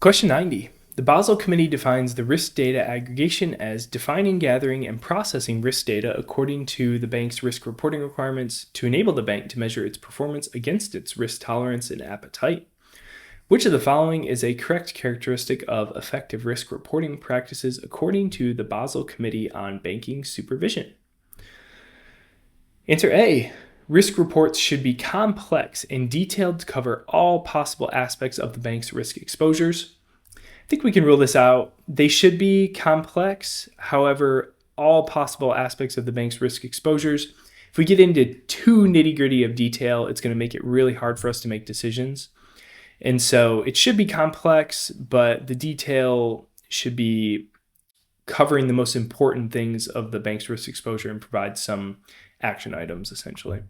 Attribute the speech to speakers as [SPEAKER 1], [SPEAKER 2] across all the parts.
[SPEAKER 1] Question 90. The Basel Committee defines the risk data aggregation as defining, gathering, and processing risk data according to the bank's risk reporting requirements to enable the bank to measure its performance against its risk tolerance and appetite. Which of the following is a correct characteristic of effective risk reporting practices according to the Basel Committee on Banking Supervision? Answer A. Risk reports should be complex and detailed to cover all possible aspects of the bank's risk exposures. I think we can rule this out. They should be complex. However, all possible aspects of the bank's risk exposures. If we get into too nitty-gritty of detail, it's going to make it really hard for us to make decisions. And so it should be complex, but the detail should be covering the most important things of the bank's risk exposure and provide some action items, essentially.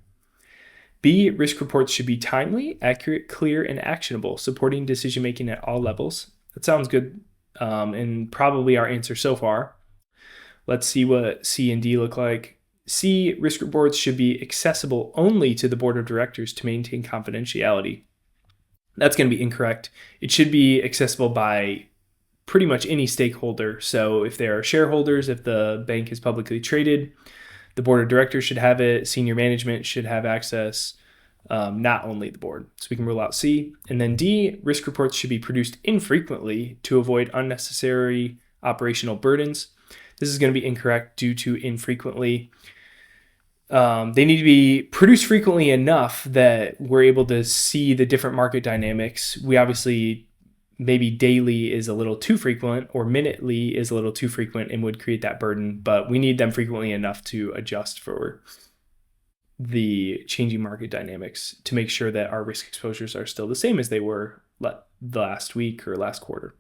[SPEAKER 1] B, risk reports should be timely, accurate, clear, and actionable, supporting decision-making at all levels. That sounds good, and probably our answer so far. Let's see what C and D look like. C, risk reports should be accessible only to the board of directors to maintain confidentiality. That's going to be incorrect. It should be accessible by pretty much any stakeholder. So if there are shareholders, if the bank is publicly traded, the board of directors should have it. Senior management should have access, not only the board. So we can rule out C. And then D, risk reports should be produced infrequently to avoid unnecessary operational burdens. This is going to be incorrect due to infrequently. They need to be produced frequently enough that we're able to see the different market dynamics. We obviously, maybe daily is a little too frequent or minutely is a little too frequent and would create that burden, but we need them frequently enough to adjust for the changing market dynamics to make sure that our risk exposures are still the same as they were last week or last quarter.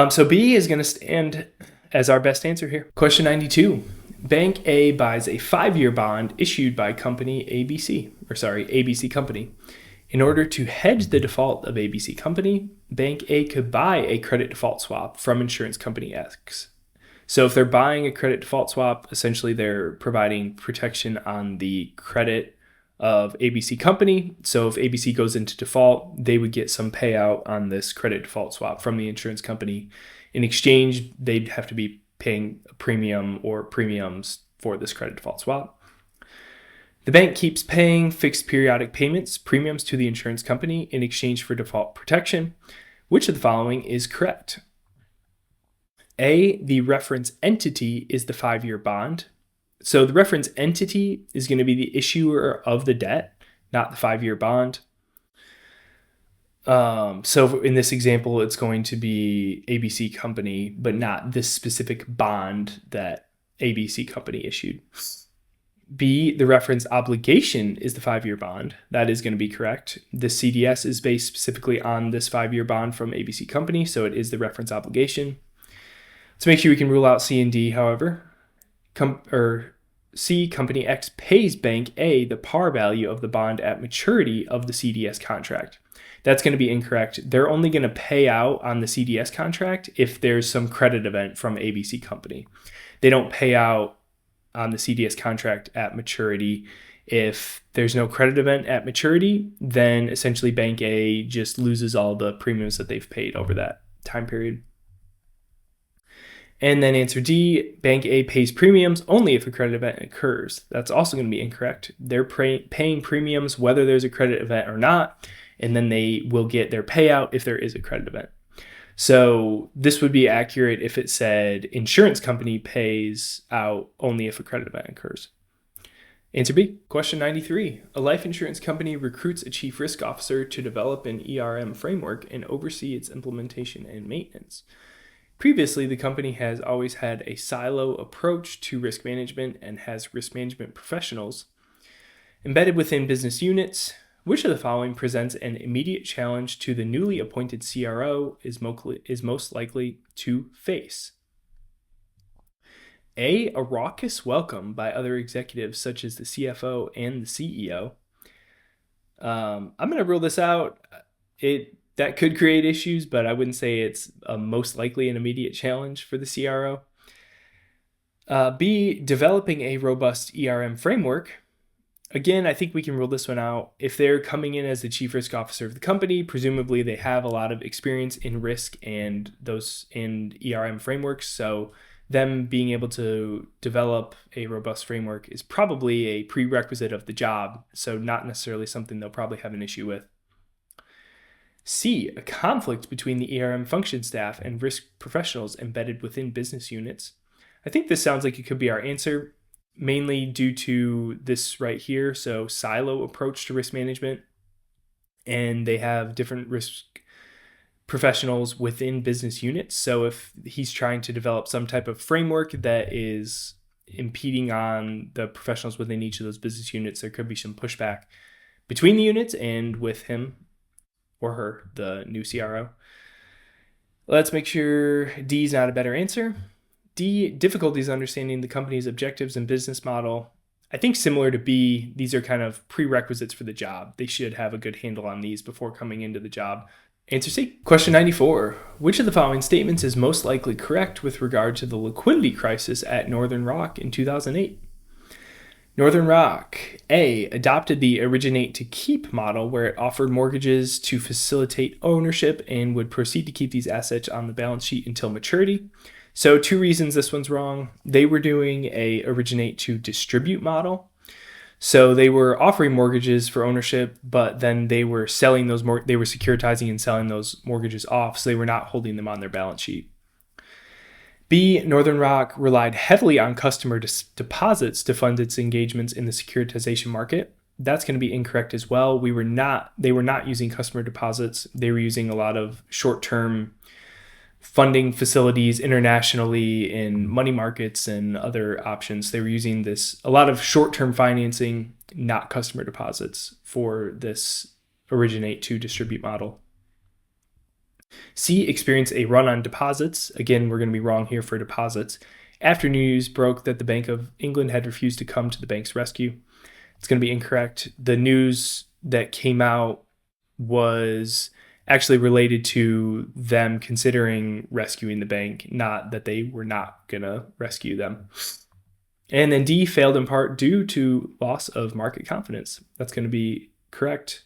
[SPEAKER 1] So B is going to stand as our best answer here. Question 92. Bank A buys a 5-year bond issued by ABC Company. In order to hedge the default of ABC Company, Bank A could buy a credit default swap from insurance company X. So if they're buying a credit default swap, essentially they're providing protection on the credit of ABC Company. So if ABC goes into default, they would get some payout on this credit default swap from the insurance company. In exchange, they'd have to be paying a premium or premiums for this credit default swap. The bank keeps paying fixed periodic premiums to the insurance company in exchange for default protection. Which of the following is correct? A, the reference entity is the 5-year bond. So the reference entity is going to be the issuer of the debt, not the 5-year bond. So in this example, it's going to be ABC Company, but not this specific bond that ABC Company issued. B, the reference obligation is the 5-year bond. That is going to be correct. The CDS is based specifically on this 5-year bond from ABC Company, so it is the reference obligation. Let's make sure we can rule out C and D, however. C, Company X pays Bank A the par value of the bond at maturity of the CDS contract. That's going to be incorrect. They're only going to pay out on the CDS contract if there's some credit event from ABC Company. They don't pay out on the CDS contract at maturity. If there's no credit event at maturity, then essentially Bank A just loses all the premiums that they've paid over that time period. And then answer D, Bank A pays premiums only if a credit event occurs. That's also going to be incorrect. They're paying premiums whether there's a credit event or not, and then they will get their payout if there is a credit event. So this would be accurate if it said insurance company pays out only if a credit event occurs. Answer B. Question 93. A life insurance company recruits a chief risk officer to develop an ERM framework and oversee its implementation and maintenance. Previously, the company has always had a silo approach to risk management and has risk management professionals embedded within business units. Which of the following presents an immediate challenge to the newly appointed CRO is most likely to face? A raucous welcome by other executives such as the CFO and the CEO. I'm going to rule this out. That could create issues, but I wouldn't say it's most likely an immediate challenge for the CRO. B, developing a robust ERM framework. Again, I think we can rule this one out. If they're coming in as the chief risk officer of the company, presumably they have a lot of experience in risk and those in ERM frameworks. So them being able to develop a robust framework is probably a prerequisite of the job. So not necessarily something they'll probably have an issue with. C, a conflict between the ERM function staff and risk professionals embedded within business units. I think this sounds like it could be our answer, mainly due to this right here. So silo approach to risk management, and they have different risk professionals within business units. So if he's trying to develop some type of framework that is impeding on the professionals within each of those business units, there could be some pushback between the units and with him or her, the new CRO. Let's make sure D is not a better answer. D, difficulties understanding the company's objectives and business model. I think similar to B, these are kind of prerequisites for the job. They should have a good handle on these before coming into the job. Answer C. Question 94. Which of the following statements is most likely correct with regard to the liquidity crisis at Northern Rock in 2008? Northern Rock, A, adopted the Originate-to-Keep model where it offered mortgages to facilitate ownership and would proceed to keep these assets on the balance sheet until maturity. So 2 reasons this one's wrong. They were doing a Originate-to-Distribute model. So they were offering mortgages for ownership, but then they were selling those they were securitizing and selling those mortgages off, so they were not holding them on their balance sheet. B, Northern Rock relied heavily on customer deposits to fund its engagements in the securitization market. That's going to be incorrect as well. They were not using customer deposits. They were using a lot of short-term funding facilities internationally in money markets and other options. They were using a lot of short-term financing, not customer deposits, for this Originate-to-Distribute model. C, experienced a run on deposits. Again, we're going to be wrong here for deposits. After news broke that the Bank of England had refused to come to the bank's rescue. It's going to be incorrect. The news that came out was actually related to them considering rescuing the bank, not that they were not going to rescue them. And then D, failed in part due to loss of market confidence. That's going to be correct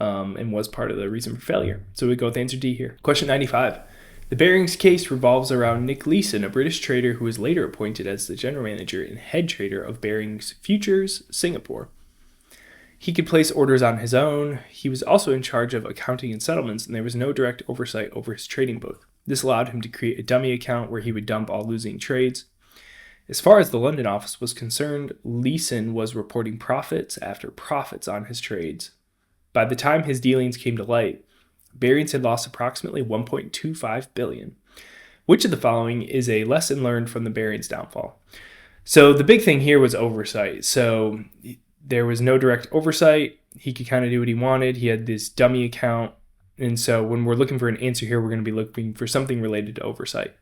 [SPEAKER 1] and was part of the reason for failure. So we go with answer D here. Question 95. The Barings case revolves around Nick Leeson, a British trader who was later appointed as the general manager and head trader of Barings Futures, Singapore. He could place orders on his own. He was also in charge of accounting and settlements, and there was no direct oversight over his trading book. This allowed him to create a dummy account where he would dump all losing trades. As far as the London office was concerned, Leeson was reporting profits after profits on his trades. By the time his dealings came to light, Barings had lost approximately $1.25 billion. Which of the following is a lesson learned from the Barings downfall? So the big thing here was oversight. So there was no direct oversight. He could kind of do what he wanted. He had this dummy account. And so when we're looking for an answer here, we're going to be looking for something related to oversight.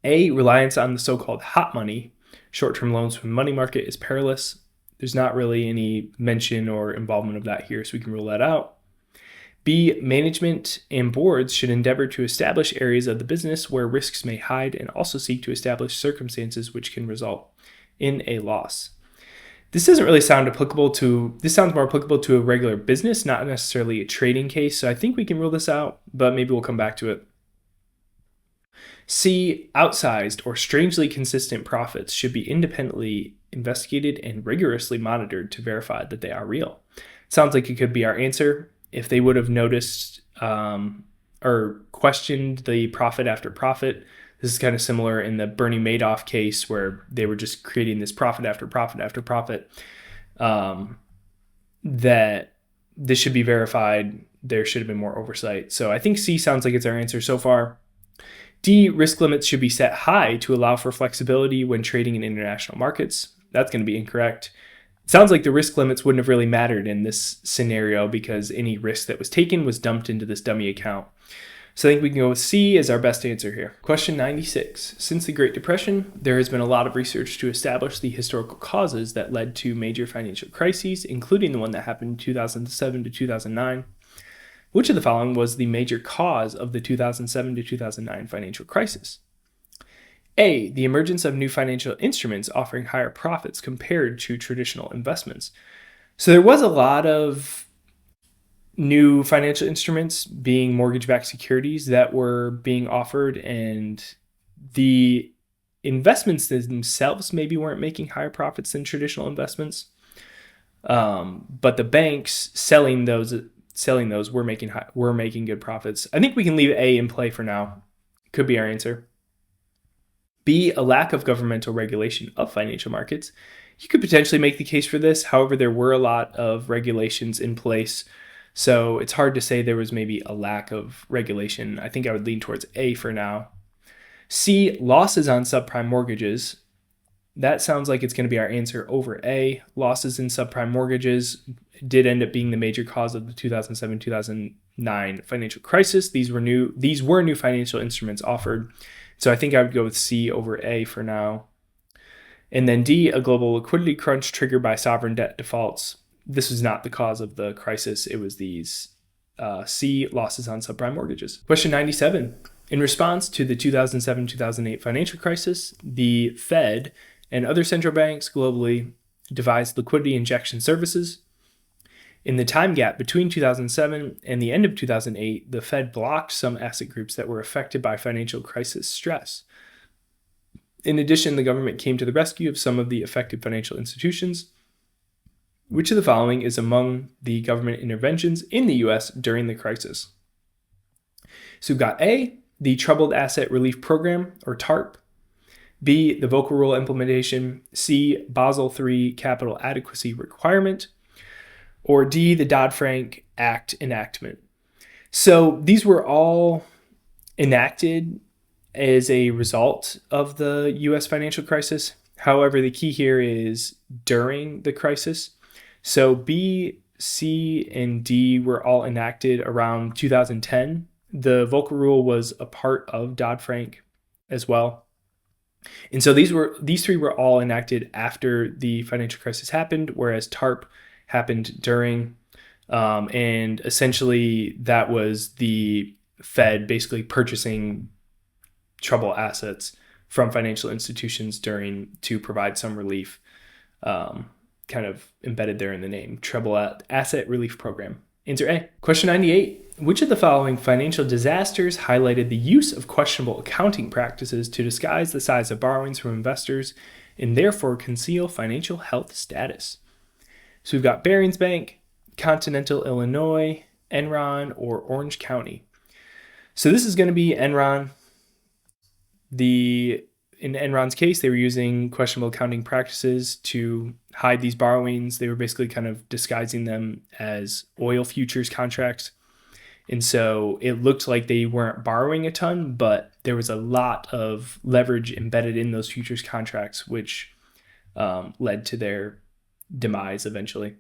[SPEAKER 1] A, reliance on the so-called hot money, short-term loans from the money market, is perilous. There's not really any mention or involvement of that here, so we can rule that out. B, management and boards should endeavor to establish areas of the business where risks may hide and also seek to establish circumstances which can result in a loss. This doesn't really sound applicable to, this sounds more applicable to a regular business, not necessarily a trading case. So I think we can rule this out, but maybe we'll come back to it. C, outsized or strangely consistent profits should be independently investigated and rigorously monitored to verify that they are real. Sounds like it could be our answer. If they would have noticed or questioned the profit after profit, this is kind of similar in the Bernie Madoff case where they were just creating this profit after profit after profit, that this should be verified. There should have been more oversight. So I think C sounds like it's our answer so far. D, risk limits should be set high to allow for flexibility when trading in international markets. That's going to be incorrect. It sounds like the risk limits wouldn't have really mattered in this scenario because any risk that was taken was dumped into this dummy account. So I think we can go with C as our best answer here. Question 96. Since the Great Depression, there has been a lot of research to establish the historical causes that led to major financial crises, including the one that happened in 2007 to 2009. Which of the following was the major cause of the 2007 to 2009 financial crisis? A, the emergence of new financial instruments offering higher profits compared to traditional investments. So there was a lot of new financial instruments being mortgage-backed securities that were being offered, and the investments themselves maybe weren't making higher profits than traditional investments. But the banks selling those were making good profits. I think we can leave A in play for now. Could be our answer. B, a lack of governmental regulation of financial markets. You could potentially make the case for this. However, there were a lot of regulations in place, so it's hard to say there was maybe a lack of regulation. I think I would lean towards A for now. C, losses on subprime mortgages. That sounds like it's going to be our answer over A. Losses in subprime mortgages did end up being the major cause of the 2007-2009 financial crisis. These were new financial instruments offered. So I think I would go with C over A for now. And then D, a global liquidity crunch triggered by sovereign debt defaults. This was not the cause of the crisis. It was these C, losses on subprime mortgages. Question 97. In response to the 2007-2008 financial crisis, the Fed and other central banks globally devised liquidity injection services. In the time gap between 2007 and the end of 2008, the Fed blocked some asset groups that were affected by financial crisis stress. In addition, the government came to the rescue of some of the affected financial institutions. Which of the following is among the government interventions in the U.S. during the crisis? So we've got A, the Troubled Asset Relief Program, or TARP. B, the Volcker Rule implementation. C, Basel III capital adequacy requirement. Or D, the Dodd-Frank Act enactment. So these were all enacted as a result of the U.S. financial crisis. However, the key here is during the crisis. So B, C, and D were all enacted around 2010. The Volcker Rule was a part of Dodd-Frank as well. And so these three were all enacted after the financial crisis happened, whereas TARP happened during. And essentially that was the Fed basically purchasing troubled assets from financial institutions to provide some relief, kind of embedded there in the name, Troubled Asset Relief Program. Answer A. Question 98. Which of the following financial disasters highlighted the use of questionable accounting practices to disguise the size of borrowings from investors and therefore conceal financial health status? So we've got Barings Bank, Continental Illinois, Enron, or Orange County. So this is going to be Enron. In Enron's case, they were using questionable accounting practices to hide these borrowings. They were basically kind of disguising them as oil futures contracts. And so it looked like they weren't borrowing a ton, but there was a lot of leverage embedded in those futures contracts, which led to their demise eventually.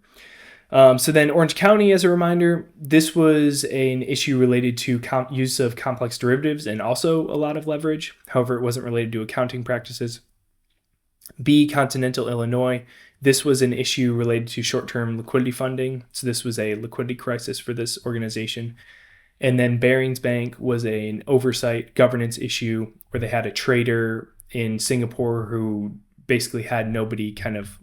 [SPEAKER 1] So then Orange County, as a reminder, this was an issue related to use of complex derivatives and also a lot of leverage. However, it wasn't related to accounting practices. B, Continental Illinois. This was an issue related to short-term liquidity funding. So this was a liquidity crisis for this organization. And then Barings Bank was an oversight governance issue where they had a trader in Singapore who basically had nobody kind of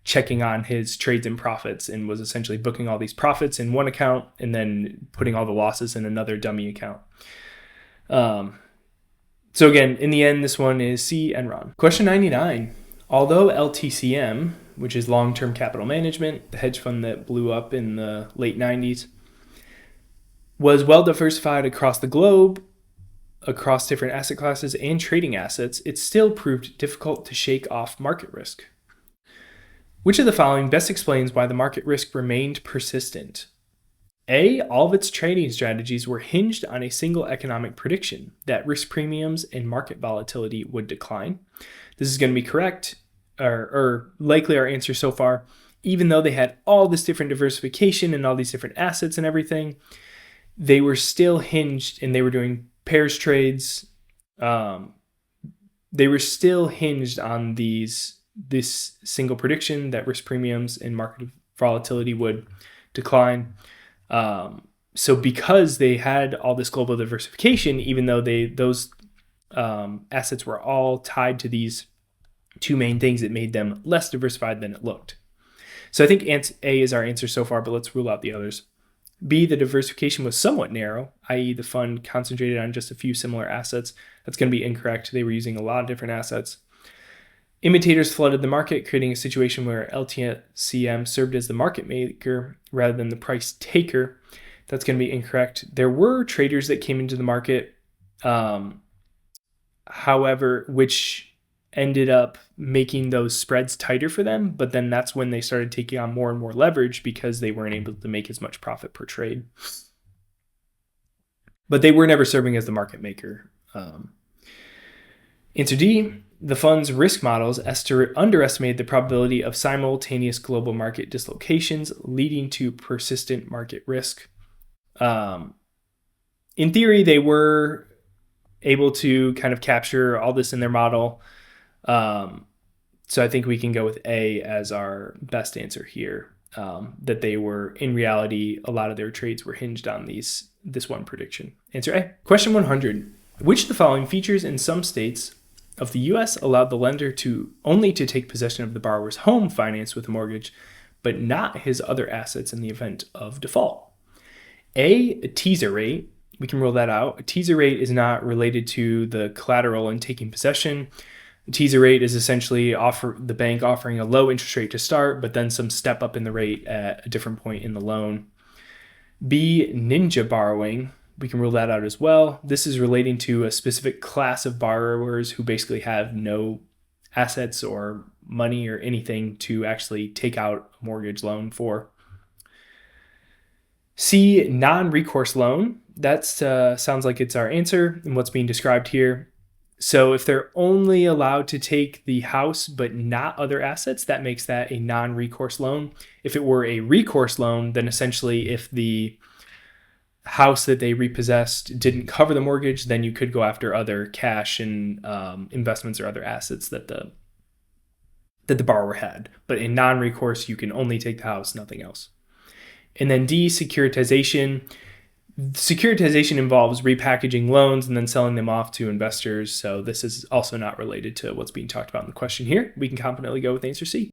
[SPEAKER 1] checking on his trades and profits and was essentially booking all these profits in one account and then putting all the losses in another dummy account. So again, in the end, this one is C, Enron. Question 99. Although LTCM, which is long-term capital management, the hedge fund that blew up in the late 90s, was well diversified across the globe, across different asset classes and trading assets, it still proved difficult to shake off market risk. Which of the following best explains why the market risk remained persistent? A, all of its trading strategies were hinged on a single economic prediction that risk premiums and market volatility would decline. This is going to be correct, or likely our answer so far. Even though they had all this different diversification and all these different assets and everything, they were still hinged, and they were doing pairs trades. They were still hinged on this single prediction that risk premiums and market volatility would decline. So because they had all this global diversification, even though those assets were all tied to these two main things. It made them less diversified than it looked. So I think A is our answer so far, but let's rule out the others. B, the diversification was somewhat narrow, i.e. the fund concentrated on just a few similar assets. That's going to be incorrect. They were using a lot of different assets. Imitators flooded the market, creating a situation where LTCM served as the market maker rather than the price taker. That's going to be incorrect. There were traders that came into the market, however, which ended up making those spreads tighter for them. But then that's when they started taking on more and more leverage because they weren't able to make as much profit per trade. But they were never serving as the market maker. Answer D, the fund's risk models underestimated the probability of simultaneous global market dislocations leading to persistent market risk. In theory, they were able to kind of capture all this in their model. So I think we can go with A as our best answer here, that they were, in reality, a lot of their trades were hinged on this one prediction. Answer A. Question 100. Which of the following features in some states of the U.S. allowed the lender only to take possession of the borrower's home finance with a mortgage, but not his other assets in the event of default? A teaser rate. We can rule that out. A teaser rate is not related to the collateral and taking possession. The teaser rate is essentially the bank offering a low interest rate to start, but then some step up in the rate at a different point in the loan. B, ninja borrowing. We can rule that out as well. This is relating to a specific class of borrowers who basically have no assets or money or anything to actually take out a mortgage loan for. C, non-recourse loan. That sounds like it's our answer in what's being described here. So if they're only allowed to take the house but not other assets, that makes that a non-recourse loan. If it were a recourse loan, then essentially if the house that they repossessed didn't cover the mortgage, then you could go after other cash and investments or other assets that the borrower had. But in non-recourse, you can only take the house, nothing else. And then D, securitization. Securitization involves repackaging loans and then selling them off to investors. So this is also not related to what's being talked about in the question here. We can confidently go with answer C.